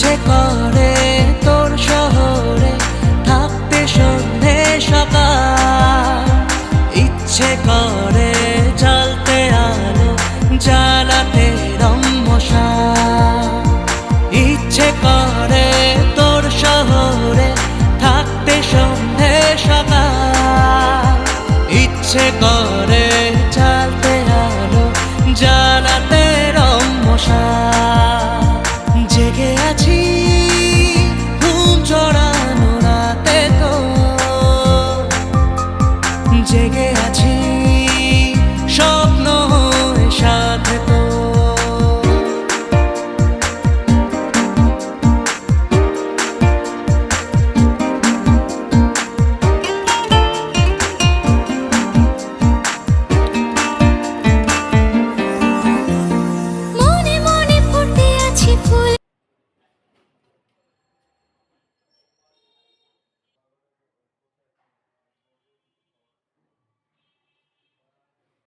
ইচ্ছে করে তোর শহরে থাকতে সন্ধে সকাল, ইচ্ছে করে জ্বলতে আলো জ্বালাতে রম্মশাল। ইচ্ছে করে তোর শহরে থাকতে সন্ধে সকাল, ইচ্ছে করে